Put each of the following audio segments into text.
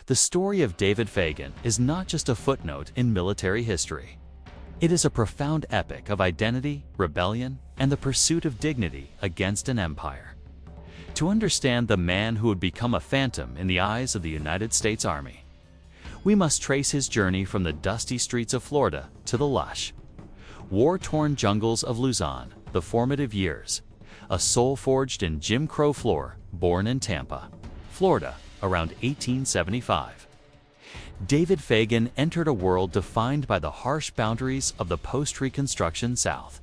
The story of David Fagen is not just a footnote in military history. It is a profound epic of identity, rebellion, and the pursuit of dignity against an empire. To understand the man who would become a phantom in the eyes of the United States Army, we must trace his journey from the dusty streets of Florida to the lush, war-torn jungles of Luzon, the formative years, a soul forged in Jim Crow floor, born in Tampa, Florida, around 1875. David Fagen entered a world defined by the harsh boundaries of the post-Reconstruction South.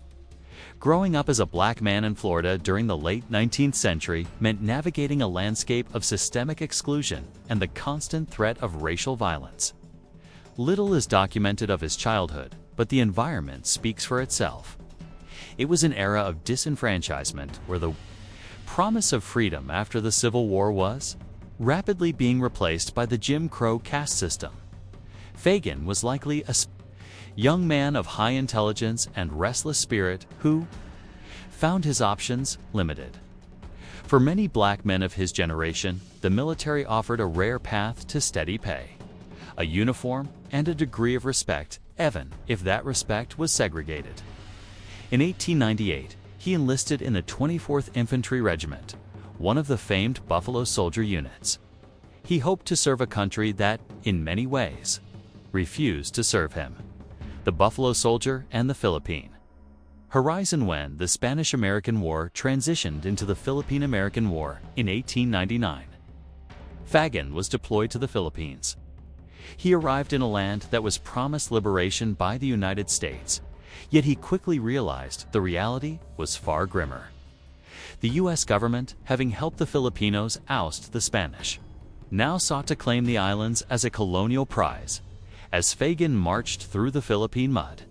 Growing up as a black man in Florida during the late 19th century meant navigating a landscape of systemic exclusion and the constant threat of racial violence. Little is documented of his childhood, but the environment speaks for itself. It was an era of disenfranchisement where the promise of freedom after the Civil War was rapidly being replaced by the Jim Crow caste system. Fagen was likely a young man of high intelligence and restless spirit who found his options limited. For many black men of his generation, the military offered a rare path to steady pay, a uniform, and a degree of respect, even if that respect was segregated. In 1898, he enlisted in the 24th Infantry Regiment, one of the famed Buffalo Soldier units. He hoped to serve a country that, in many ways, refused to serve him: the Buffalo Soldier and the Philippine Horizon. When the Spanish-American War transitioned into the Philippine-American War in 1899, Fagen was deployed to the Philippines. He arrived in a land that was promised liberation by the United States, yet he quickly realized the reality was far grimmer. The U.S. government, having helped the Filipinos oust the Spanish, now sought to claim the islands as a colonial prize. As Fagen marched through the Philippine mud,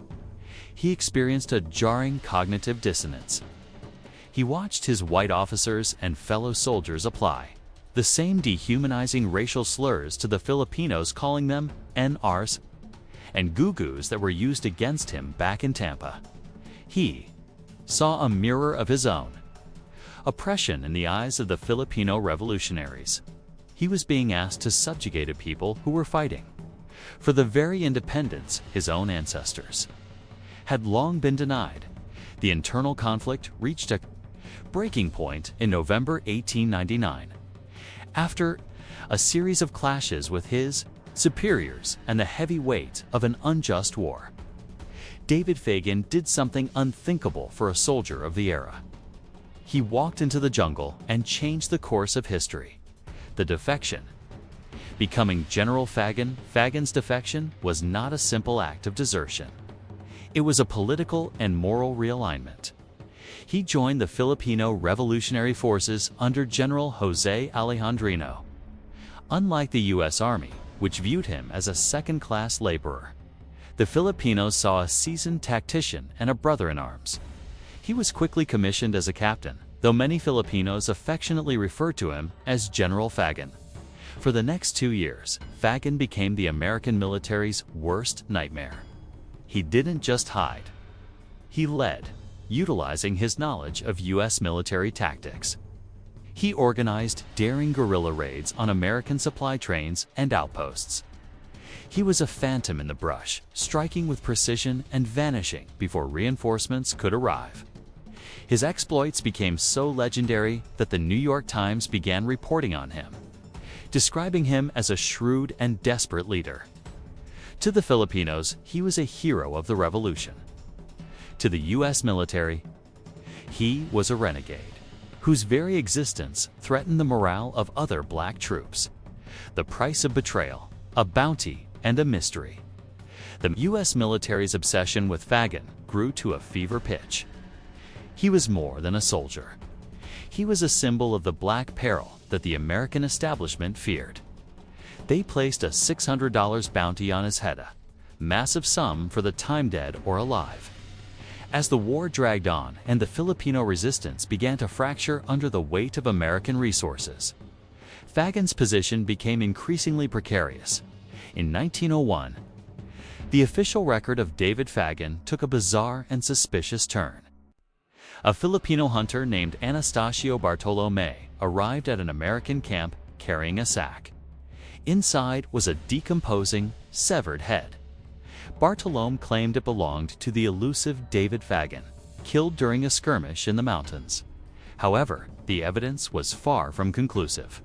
he experienced a jarring cognitive dissonance. He watched his white officers and fellow soldiers apply the same dehumanizing racial slurs to the Filipinos, calling them NRs and gugus that were used against him back in Tampa. He saw a mirror of his own oppression in the eyes of the Filipino revolutionaries. He was being asked to subjugate a people who were fighting for the very independence his own ancestors had long been denied. The internal conflict reached a breaking point in November 1899. After a series of clashes with his superiors and the heavy weight of an unjust war, David Fagen did something unthinkable for a soldier of the era. He walked into the jungle and changed the course of history: the defection. Becoming General Fagen, Fagen's defection was not a simple act of desertion. It was a political and moral realignment. He joined the Filipino Revolutionary Forces under General Jose Alejandrino. Unlike the U.S. Army, which viewed him as a second-class laborer, the Filipinos saw a seasoned tactician and a brother-in-arms. He was quickly commissioned as a captain, though many Filipinos affectionately referred to him as General Fagen. For the next 2 years, Fagen became the American military's worst nightmare. He didn't just hide. He led, utilizing his knowledge of U.S. military tactics. He organized daring guerrilla raids on American supply trains and outposts. He was a phantom in the brush, striking with precision and vanishing before reinforcements could arrive. His exploits became so legendary that the New York Times began reporting on him, describing him as a shrewd and desperate leader. To the Filipinos, he was a hero of the revolution. To the U.S. military, he was a renegade, whose very existence threatened the morale of other black troops. The price of betrayal, a bounty, and a mystery. The U.S. military's obsession with Fagen grew to a fever pitch. He was more than a soldier. He was a symbol of the black peril that the American establishment feared. They placed a $600 bounty on his head, a massive sum for the time dead or alive. As the war dragged on and the Filipino resistance began to fracture under the weight of American resources, Fagen's position became increasingly precarious. In 1901, the official record of David Fagen took a bizarre and suspicious turn. A Filipino hunter named Anastasio Bartolome arrived at an American camp carrying a sack. Inside was a decomposing, severed head. Bartolome claimed it belonged to the elusive David Fagen, killed during a skirmish in the mountains. However, the evidence was far from conclusive.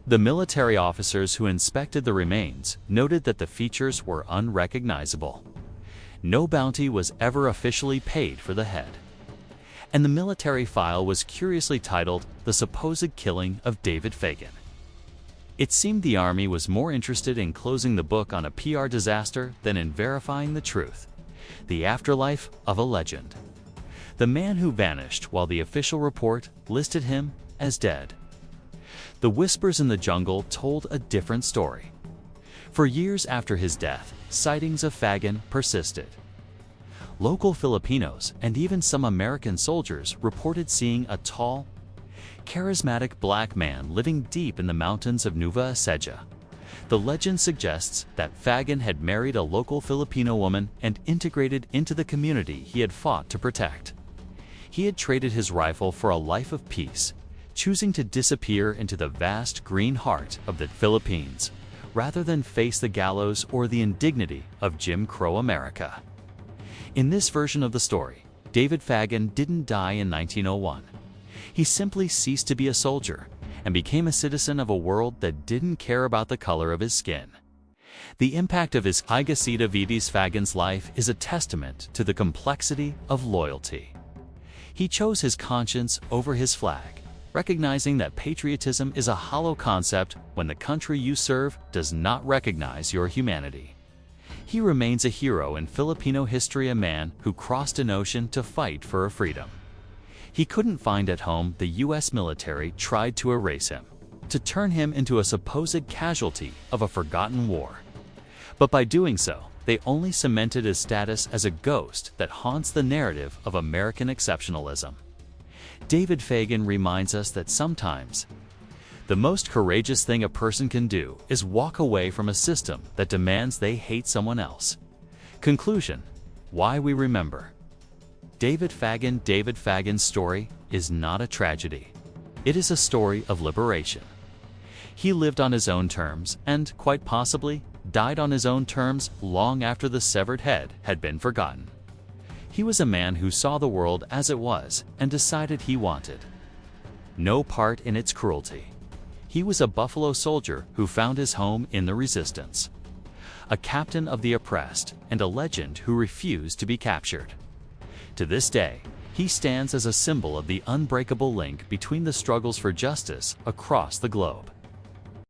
The military officers who inspected the remains noted that the features were unrecognizable. No bounty was ever officially paid for the head. And the military file was curiously titled "The Supposed Killing of David Fagen." It seemed the Army was more interested in closing the book on a PR disaster than in verifying the truth, the afterlife of a legend. The man who vanished while the official report listed him as dead. The whispers in the jungle told a different story. For years after his death, sightings of Fagen persisted. Local Filipinos and even some American soldiers reported seeing a tall, charismatic black man living deep in the mountains of Nueva Ecija. The legend suggests that Fagen had married a local Filipino woman and integrated into the community he had fought to protect. He had traded his rifle for a life of peace, choosing to disappear into the vast green heart of the Philippines, rather than face the gallows or the indignity of Jim Crow America. In this version of the story, David Fagen didn't die in 1901. He simply ceased to be a soldier and became a citizen of a world that didn't care about the color of his skin. The impact of his Higashida Vides Fagen's life is a testament to the complexity of loyalty. He chose his conscience over his flag, recognizing that patriotism is a hollow concept when the country you serve does not recognize your humanity. He remains a hero in Filipino history, a man who crossed an ocean to fight for a freedom he couldn't find at home. The U.S. military tried to erase him, to turn him into a supposed casualty of a forgotten war. But by doing so, they only cemented his status as a ghost that haunts the narrative of American exceptionalism. David Fagen reminds us that sometimes the most courageous thing a person can do is walk away from a system that demands they hate someone else. Conclusion: why we remember. David Fagen's story is not a tragedy. It is a story of liberation. He lived on his own terms and, quite possibly, died on his own terms long after the severed head had been forgotten. He was a man who saw the world as it was and decided he wanted no part in its cruelty. He was a Buffalo soldier who found his home in the resistance, a captain of the oppressed and a legend who refused to be captured. To this day, he stands as a symbol of the unbreakable link between the struggles for justice across the globe.